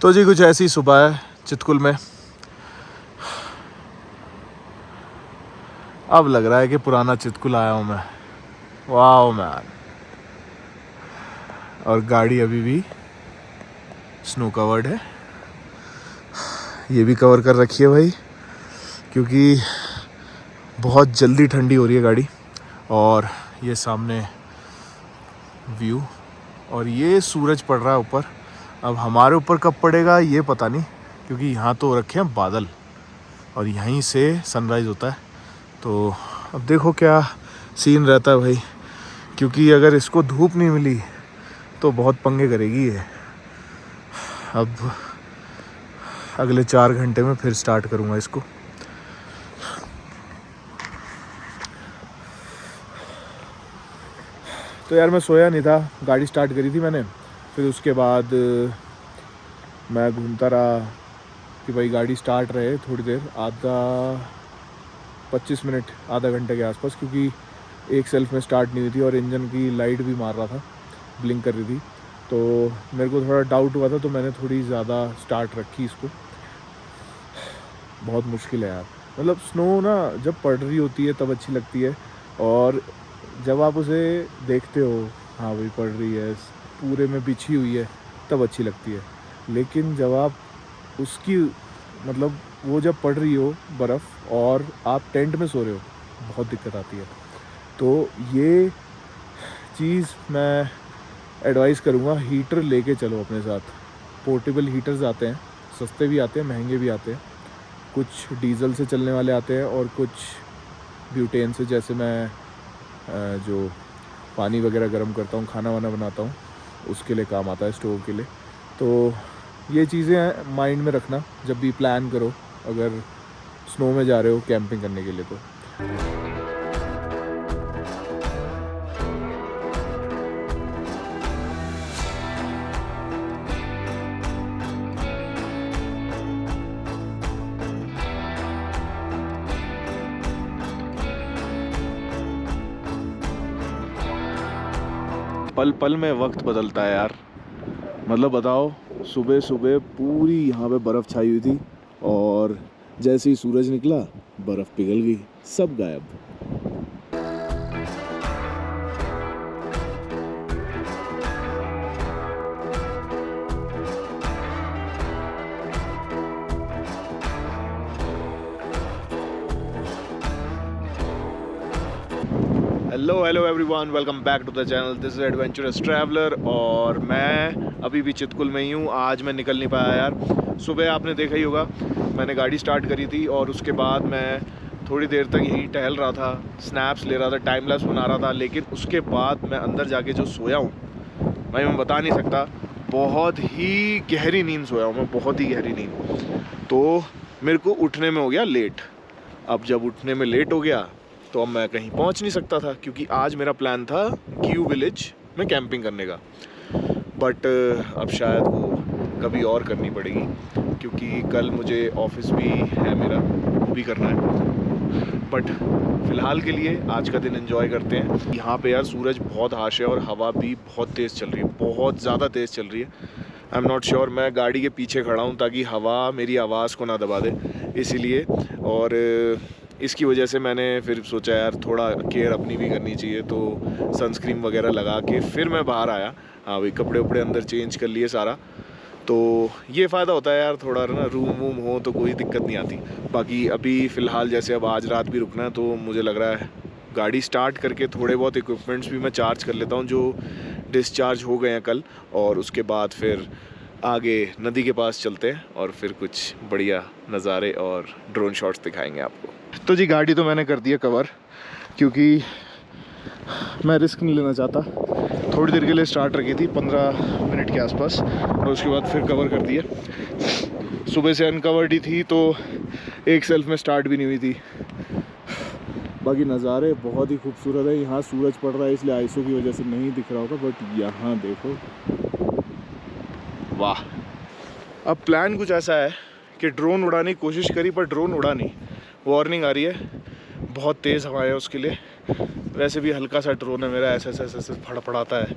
तो जी कुछ ऐसी सुबह है चितकुल में। अब लग रहा है कि पुराना चितकुल आया हूँ मैं। वाह मैन। और गाड़ी अभी भी स्नो कवर्ड है, ये भी कवर कर रखी है भाई, क्योंकि बहुत जल्दी ठंडी हो रही है गाड़ी। और ये सामने व्यू, और ये सूरज पड़ रहा है ऊपर। अब हमारे ऊपर कब पड़ेगा ये पता नहीं, क्योंकि यहाँ तो रखे हैं बादल और यहीं से सनराइज़ होता है। तो अब देखो क्या सीन रहता है भाई, क्योंकि अगर इसको धूप नहीं मिली तो बहुत पंगे करेगी ये। अब अगले 4 घंटे में फिर स्टार्ट करूँगा इसको। तो यार मैं सोया नहीं था, गाड़ी स्टार्ट करी थी मैंने, फिर उसके बाद मैं घूमता रहा कि भाई गाड़ी स्टार्ट रहे थोड़ी देर, 25 मिनट आधा घंटे के आसपास, क्योंकि एक सेल्फ में स्टार्ट नहीं हुई थी और इंजन की लाइट भी मार रहा था, ब्लिंक कर रही थी। तो मेरे को थोड़ा डाउट हुआ था, तो मैंने थोड़ी ज़्यादा स्टार्ट रखी इसको। बहुत मुश्किल है यार, मतलब स्नो ना जब पड़ रही होती है तब अच्छी लगती है, और जब आप उसे देखते हो हाँ भाई पड़ रही है, पूरे में बिछी हुई है, तब अच्छी लगती है। लेकिन जब आप उसकी मतलब वो जब पड़ रही हो बर्फ़ और आप टेंट में सो रहे हो, बहुत दिक्कत आती है। तो ये चीज़ मैं एडवाइस करूँगा, हीटर लेके चलो अपने साथ। पोर्टेबल हीटर्स आते हैं, सस्ते भी आते हैं, महंगे भी आते हैं। कुछ डीजल से चलने वाले आते हैं और कुछ ब्यूटेन से, जैसे मैं जो पानी वगैरह गर्म करता हूँ, खाना वाना बनाता हूँ, उसके लिए काम आता है, स्टोव के लिए। तो ये चीज़ें माइंड में रखना जब भी प्लान करो, अगर स्नो में जा रहे हो कैंपिंग करने के लिए तो। पल पल में वक्त बदलता है यार। मतलब बताओ, सुबह सुबह पूरी यहाँ पे बर्फ़ छाई हुई थी, और जैसे ही सूरज निकला बर्फ़ पिघल गई, सब गायब। Hello everyone, welcome back to the channel. This is adventurous traveller, और मैं अभी भी चितकुल में ही हूँ। आज मैं निकल नहीं पाया यार। सुबह आपने देखा ही होगा, मैंने गाड़ी स्टार्ट करी थी और उसके बाद मैं थोड़ी देर तक यहीं टहल रहा था, स्नैप्स ले रहा था, टाइम लैप्स बना रहा था। लेकिन उसके बाद मैं अंदर जाके जो सोया हूँ भाई, मैं बता नहीं सकता। बहुत ही गहरी नींद सोया हूँ मैं, बहुत ही गहरी नींद। तो मेरे को उठने में हो गया लेट। अब जब उठने में लेट हो गया तो अब मैं कहीं पहुंच नहीं सकता था, क्योंकि आज मेरा प्लान था क्यू विलेज में कैंपिंग करने का। बट अब शायद वो कभी और करनी पड़ेगी, क्योंकि कल मुझे ऑफिस भी है मेरा, वो भी करना है। बट फ़िलहाल के लिए आज का दिन एंजॉय करते हैं। यहाँ पे यार सूरज बहुत हाश है और हवा भी बहुत तेज़ चल रही है, बहुत ज़्यादा तेज़ चल रही है। आई एम नॉट श्योर, मैं गाड़ी के पीछे खड़ा हूँ ताकि हवा मेरी आवाज़ को ना दबा दे, इसीलिए। और इसकी वजह से मैंने फिर सोचा यार थोड़ा केयर अपनी भी करनी चाहिए, तो सनस्क्रीन वगैरह लगा के फिर मैं बाहर आया। हाँ भाई, कपड़े उपड़े अंदर चेंज कर लिए सारा। तो ये फ़ायदा होता है यार, थोड़ा ना रूम वूम हो तो कोई दिक्कत नहीं आती। बाकी अभी फ़िलहाल जैसे अब आज रात भी रुकना है, तो मुझे लग रहा है गाड़ी स्टार्ट करके थोड़े बहुत इक्विपमेंट्स भी मैं चार्ज कर लेता हूँ जो डिस्चार्ज हो गए हैं कल, और उसके बाद फिर आगे नदी के पास चलते हैं और फिर कुछ बढ़िया नज़ारे और ड्रोन शॉट्स दिखाएंगे आपको। तो जी गाड़ी तो मैंने कर दी है कवर, क्योंकि मैं रिस्क नहीं लेना चाहता। थोड़ी देर के लिए स्टार्ट रखी थी, 15 मिनट के आसपास, और उसके बाद फिर कवर कर दिया। सुबह से अनकवर्ड ही थी, तो एक सेल्फ में स्टार्ट भी नहीं हुई थी। बाकी नज़ारे बहुत ही खूबसूरत है। यहाँ सूरज पड़ रहा है, इसलिए आइसों की वजह से नहीं दिख रहा होगा, बट यहाँ देखो, वाह। अब प्लान कुछ ऐसा है कि ड्रोन उड़ाने की कोशिश करी, पर ड्रोन उड़ा नहीं। वार्निंग आ रही है, बहुत तेज़ हवा है उसके लिए। वैसे भी हल्का सा ड्रोन है मेरा, ऐसे ऐसे ऐसे फड़फड़ाता है।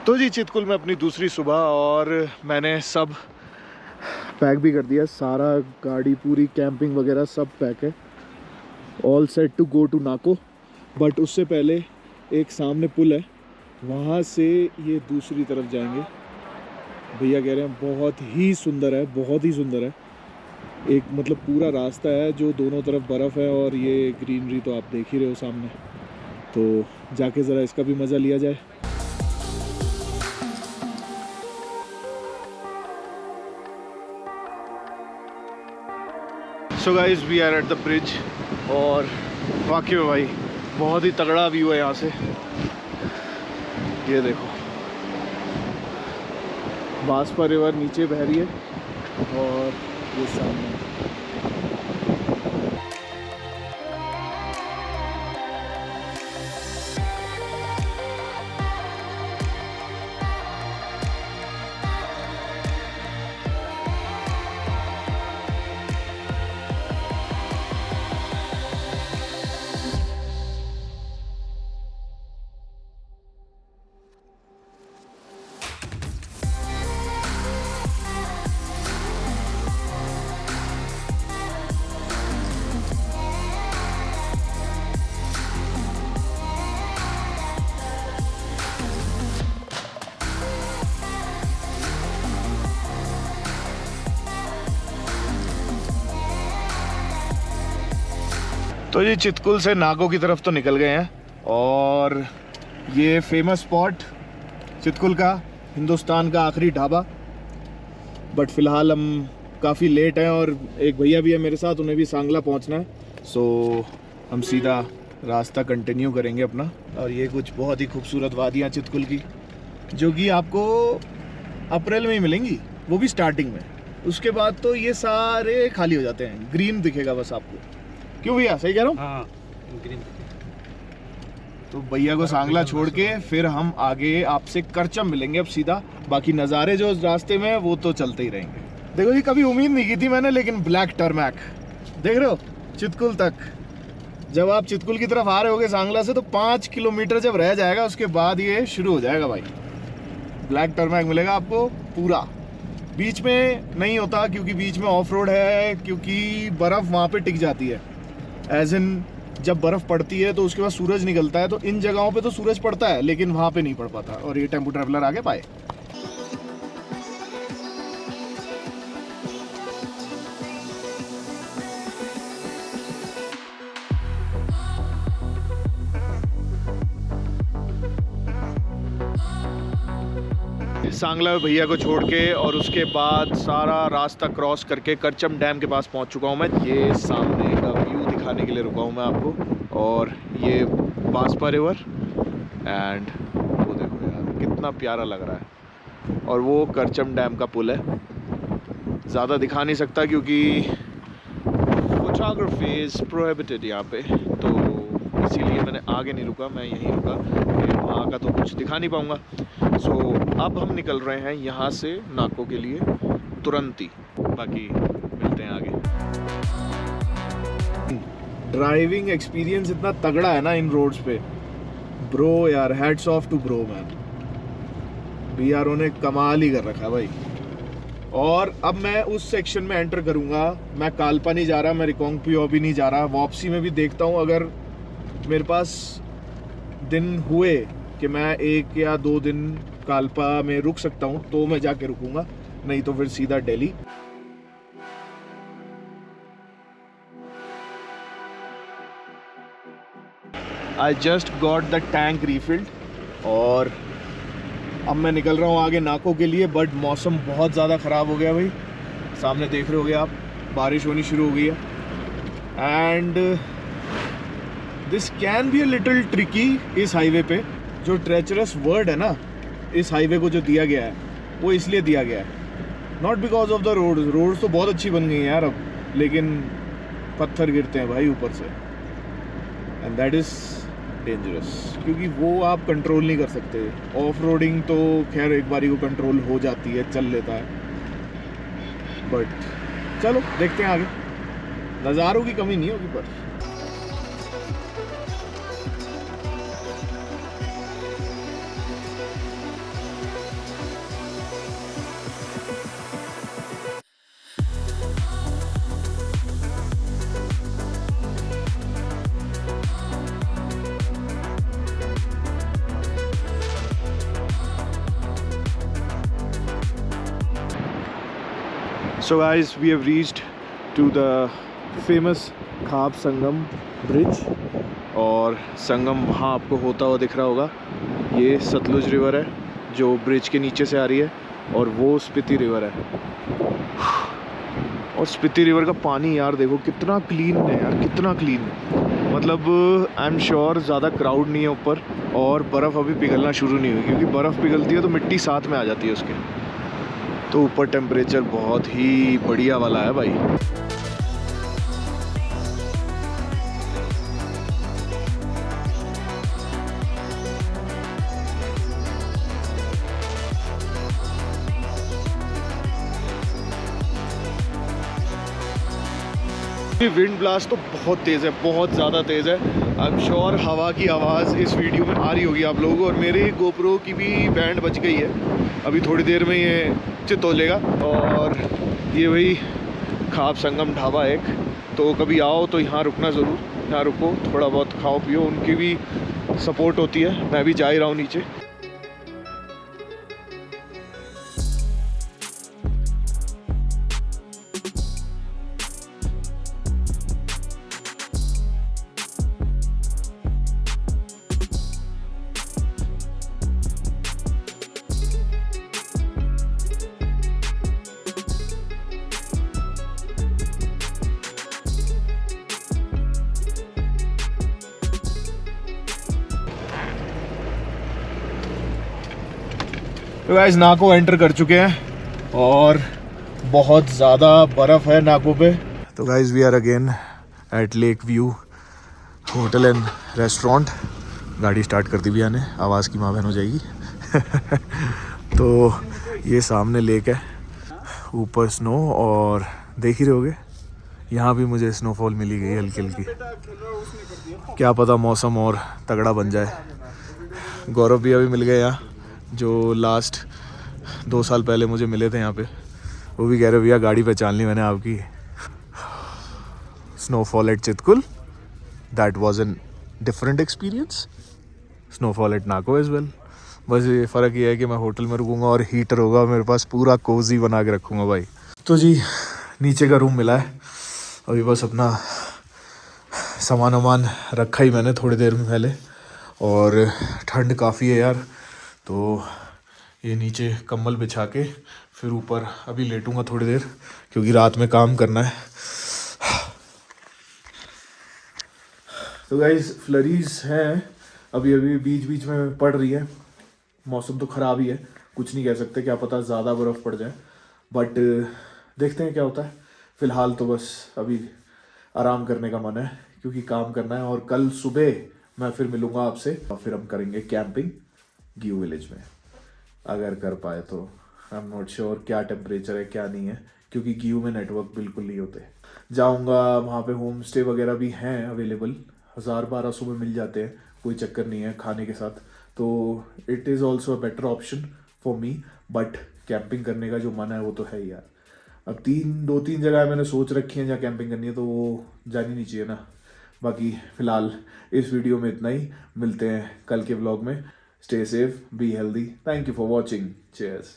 तो जी चितकुल में अपनी दूसरी सुबह, और मैंने सब पैक भी कर दिया, सारा गाड़ी पूरी कैंपिंग वगैरह सब पैक है, all set to go to Nako. But उससे पहले एक सामने पुल है, वहाँ से ये दूसरी तरफ जाएंगे। भैया कह रहे हैं बहुत ही सुंदर है, बहुत ही सुंदर है। एक मतलब पूरा रास्ता है जो दोनों तरफ बर्फ़ है, और ये ग्रीनरी तो आप देख ही रहे हो सामने। तो जाके ज़रा इसका भी मज़ा लिया जाए। So guys we are at the bridge, और वाकई में भाई बहुत ही तगड़ा व्यू है यहाँ से। ये देखो बांसपा रिवर नीचे बह रही है, और ये सामने। तो ये चितकुल से नागो की तरफ तो निकल गए हैं, और ये फेमस स्पॉट चितकुल का हिंदुस्तान का आखिरी ढाबा। बट फ़िलहाल हम काफ़ी लेट हैं, और एक भैया भी है मेरे साथ, उन्हें भी सांगला पहुंचना है। सो हम सीधा रास्ता कंटिन्यू करेंगे अपना। और ये कुछ बहुत ही खूबसूरत वादियाँ चितकुल की, जो कि आपको अप्रैल में ही मिलेंगी, वो भी स्टार्टिंग में। उसके बाद तो ये सारे खाली हो जाते हैं, ग्रीन दिखेगा बस आपको। क्यों भैया, सही कह रहा हूँ? हाँ, ग्रीन। तो भैया को सांगला छोड़ के फिर हम आगे आपसे करचम मिलेंगे अब सीधा। बाकी नज़ारे जो रास्ते में वो तो चलते ही रहेंगे। देखो जी, कभी उम्मीद नहीं की थी मैंने, लेकिन ब्लैक टर्मैक देख रहे हो चितकुल तक। जब आप चितकुल की तरफ आ रहे होगे सांगला से, तो 5 किलोमीटर जब रह जाएगा उसके बाद ये शुरू हो जाएगा भाई। ब्लैक टर्मैक मिलेगा आपको पूरा। बीच में नहीं होता, क्योंकि बीच में ऑफ रोड है, क्योंकि बर्फ़ वहाँ पे टिक जाती है। एज इन जब बर्फ़ पड़ती है तो उसके बाद सूरज निकलता है, तो इन जगहों पे तो सूरज पड़ता है, लेकिन वहाँ पे नहीं पड़ पाता, और ये टेम्पो ट्रैवलर आगे पाए। सांगला में भैया को छोड़ के, और उसके बाद सारा रास्ता क्रॉस करके करचम डैम के पास पहुंच चुका हूं मैं। ये सामने का व्यू दिखाने के लिए रुका हूं मैं आपको, और ये बांसपा रिवर, एंड वो देखो यार कितना प्यारा लग रहा है। और वो करचम डैम का पुल है। ज़्यादा दिखा नहीं सकता क्योंकि फोटोग्राफी इज़ प्रोहिबिटेड यहाँ पे, तो इसीलिए मैंने आगे नहीं रुका, मैं यहीं रुका। वहाँ का तो कुछ दिखा नहीं पाऊँगा। सो अब हम निकल रहे हैं यहाँ से नाको के लिए तुरंत ही। बाकी मिलते हैं आगे। ड्राइविंग एक्सपीरियंस इतना तगड़ा है ना इन रोड्स पे ब्रो, यार hats off to bro man. BRO ने कमाल ही कर रखा भाई। और अब मैं उस सेक्शन में एंटर करूँगा। मैं कालपा नहीं जा रहा, मैं रिकोंगपियो भी नहीं जा रहा। वापसी में भी देखता हूँ, अगर मेरे पास दिन हुए कि मैं 1 या 2 दिन कालपा में रुक सकता हूँ तो मैं जाके रुकूंगा, नहीं तो फिर सीधा Delhi. I just got the tank रिफिल्ड, और अब मैं निकल रहा हूँ आगे नाको के लिए। बट मौसम बहुत ज़्यादा ख़राब हो गया भाई, सामने देख रहे होगे आप, बारिश होनी शुरू हो गई है। And this can be a little tricky. इस हाईवे पे जो ट्रेचरस वर्ड है ना, इस हाईवे को जो दिया गया है, वो इसलिए दिया गया है, not because of the roads तो बहुत अच्छी बन गई हैं यार अब, लेकिन पत्थर गिरते हैं भाई ऊपर से, एंड दैट इज़ डेंजरस, क्योंकि वो आप कंट्रोल नहीं कर सकते। ऑफ रोडिंग तो खैर एक बारी को कंट्रोल हो जाती है, चल लेता है। बट चलो देखते हैं आगे, नज़ारों की कमी नहीं होगी पर। So guys, we have reached to the famous khap Sangam bridge, और संगम वहाँ आपको होता हुआ दिख रहा होगा। ये सतलुज रिवर है जो ब्रिज के नीचे से आ रही है, और वो स्पीति रिवर है। और स्पीति रिवर का पानी यार देखो कितना क्लीन है यार, कितना क्लीन है। मतलब आई एम श्योर ज़्यादा क्राउड नहीं है ऊपर, और बर्फ़ अभी पिघलना शुरू नहीं हुई, क्योंकि बर्फ़ पिघलती है तो मिट्टी साथ में आ जाती है उसके। तो ऊपर टेम्परेचर बहुत ही बढ़िया वाला है भाई। विंड ब्लास्ट तो बहुत तेज़ है, बहुत ज़्यादा तेज़ है। आई एम श्योर हवा की आवाज़ इस वीडियो में आ रही होगी आप लोगों को, और मेरे गोप्रो की भी बैंड बज गई है। अभी थोड़ी देर में ये चित हो लेगा। और ये वही खाप संगम ढाबा एक, तो कभी आओ तो यहाँ रुकना ज़रूर, यहाँ रुको, थोड़ा बहुत खाओ पियो, उनकी भी सपोर्ट होती है। मैं भी जा ही रहा हूँ नीचे। तो गाइस नाको एंटर कर चुके हैं, और बहुत ज़्यादा बर्फ़ है नाको पे। तो guys we are again at lake view hotel and restaurant. गाड़ी स्टार्ट कर दी भैया ने, आवाज़ की माँ बहन हो जाएगी। तो ये सामने लेक है, ऊपर स्नो, और देख ही रहे होगे यहाँ भी मुझे स्नोफॉल मिली गई हल्की हल्की। क्या पता मौसम और तगड़ा बन जाए। गौरव भी अभी मिल गए यहाँ, जो लास्ट 2 साल पहले मुझे मिले थे यहाँ पे। वो भी कह रहे भैया गाड़ी पहचान ली मैंने आपकी। Snowfall at Chitkul, that was an different experience. Snowfall at Nako as well. बस ये फ़र्क ये है कि मैं होटल में रुकूंगा और हीटर होगा मेरे पास, पूरा कोजी बना के रखूँगा भाई। तो जी नीचे का रूम मिला है, अभी बस अपना सामान वामान रखा ही मैंने थोड़ी देर में पहले, और ठंड काफ़ी है यार। तो ये नीचे कंबल बिछा के फिर ऊपर अभी लेटूंगा थोड़ी देर, क्योंकि रात में काम करना है। तो गाइस फ्लरीज हैं अभी अभी बीच बीच में पड़ रही है। मौसम तो ख़राब ही है, कुछ नहीं कह सकते, क्या पता ज़्यादा बर्फ़ पड़ जाए, बट देखते हैं क्या होता है। फ़िलहाल तो बस अभी आराम करने का मन है, क्योंकि काम करना है। और कल सुबह मैं फिर मिलूँगा आपसे, और फिर हम करेंगे कैंपिंग गियू विलेज में, अगर कर पाए तो। आई एम नॉट श्योर क्या टेम्परेचर है क्या नहीं है, क्योंकि गियू में नेटवर्क बिल्कुल नहीं होते। जाऊंगा वहाँ पे, होम स्टे वगैरह भी हैं अवेलेबल, 1000-1200 में मिल जाते हैं, कोई चक्कर नहीं है खाने के साथ। तो it is also a better option for me, but camping करने का जो मन है वो तो है ही यार। अब 2-3 जगह मैंने सोच रखी हैं जहाँ कैंपिंग करनी है, तो वो जानी नहीं चाहिए ना। बाकी फ़िलहाल इस वीडियो में इतना ही, मिलते हैं कल के व्लॉग में। Stay safe, be healthy. Thank you for watching. Cheers.